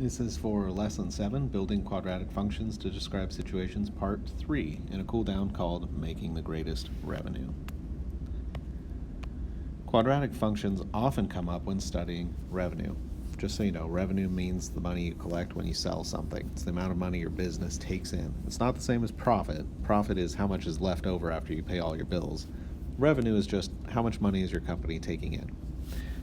This is for Lesson 7, Building Quadratic Functions to Describe Situations, Part 3, in a cool down called Making the Greatest Revenue. Quadratic functions often come up when studying revenue. Just so you know, revenue means the money you collect when you sell something. It's the amount of money your business takes in. It's not the same as profit. Profit is how much is left over after you pay all your bills. Revenue is just how much money is your company taking in.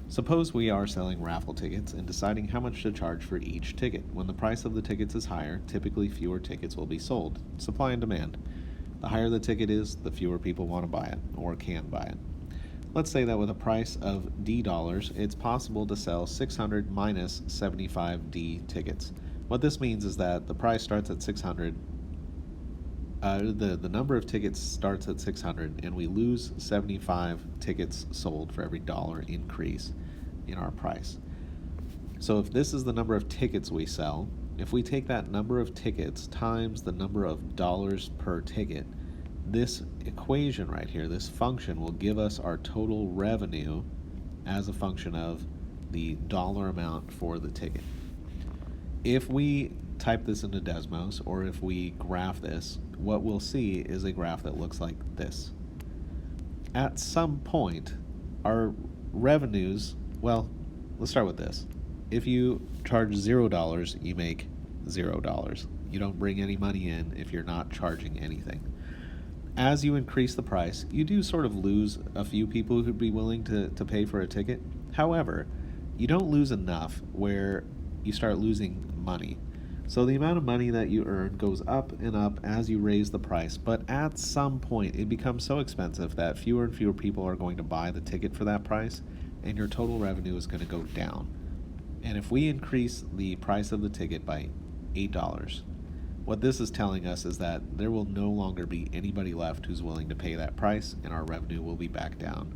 Suppose we are selling raffle tickets and deciding how much to charge for each ticket. When the price of the tickets is higher, typically fewer tickets will be sold. Supply and demand. The higher the ticket is, the fewer people want to buy it or can buy it. Let's say that with a price of D dollars, it's possible to sell 600 minus 75 D tickets. What this means is that the price starts at 600. The number of tickets starts at 600, and we lose 75 tickets sold for every dollar increase in our price. So if this is the number of tickets we sell, if we take that number of tickets times the number of dollars per ticket, this equation right here, this function, will give us our total revenue as a function of the dollar amount for the ticket. If we type this into Desmos, or if we graph this, what we'll see is a graph that looks like this. At some point, our revenues, well, let's start with this. If you charge $0, you make $0. You don't bring any money in if you're not charging anything. As you increase the price, you do sort of lose a few people who'd be willing to pay for a ticket. However, you don't lose enough where you start losing money. So the amount of money that you earn goes up and up as you raise the price, but at some point it becomes so expensive that fewer and fewer people are going to buy the ticket for that price, and your total revenue is going to go down. And if we increase the price of the ticket by $8, what this is telling us is that there will no longer be anybody left who's willing to pay that price, and our revenue will be back down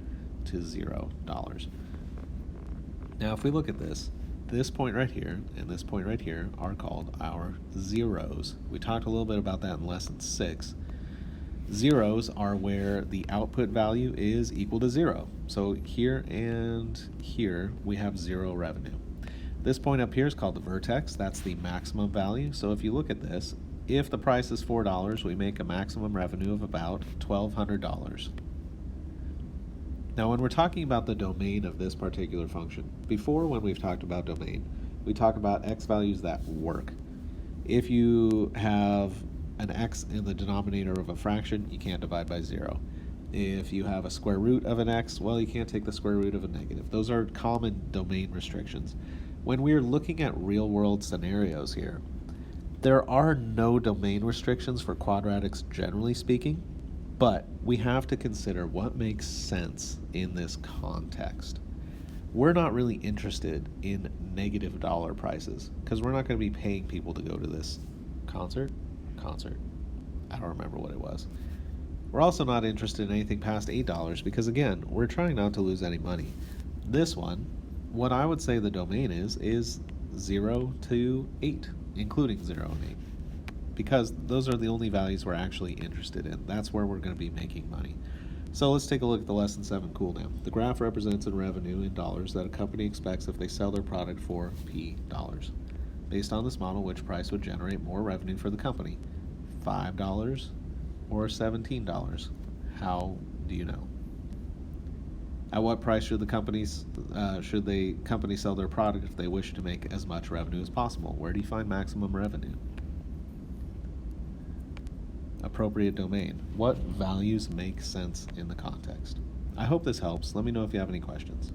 to $0. Now if we look at this point right here and this point right here are called our zeros. We talked a little bit about that in lesson 6. Zeros are where the output value is equal to 0. So here and here we have 0 revenue. This point up here is called the vertex. That's the maximum value. So if you look at this, if the price is $4, we make a maximum revenue of about $1,200. Now, when we're talking about the domain of this particular function, before when we've talked about domain, we talk about x values that work. If you have an x in the denominator of a fraction, you can't divide by 0. If you have a square root of an x, well, you can't take the square root of a negative. Those are common domain restrictions. When we're looking at real-world scenarios here, there are no domain restrictions for quadratics generally speaking, but we have to consider what makes sense in this context. We're not really interested in negative dollar prices because we're not going to be paying people to go to this concert. I don't remember what it was. We're also not interested in anything past $8 because, again, we're trying not to lose any money. This one, what I would say the domain is 0 to 8, including 0 and 8. Because those are the only values we're actually interested in. That's where we're going to be making money. So let's take a look at the lesson 7 cool down. The graph represents a revenue in dollars that a company expects if they sell their product for P dollars. Based on this model, which price would generate more revenue for the company? $5 or $17? How do you know? At what price should the company sell their product if they wish to make as much revenue as possible? Where do you find maximum revenue? Appropriate domain. What values make sense in the context? I hope this helps. Let me know if you have any questions.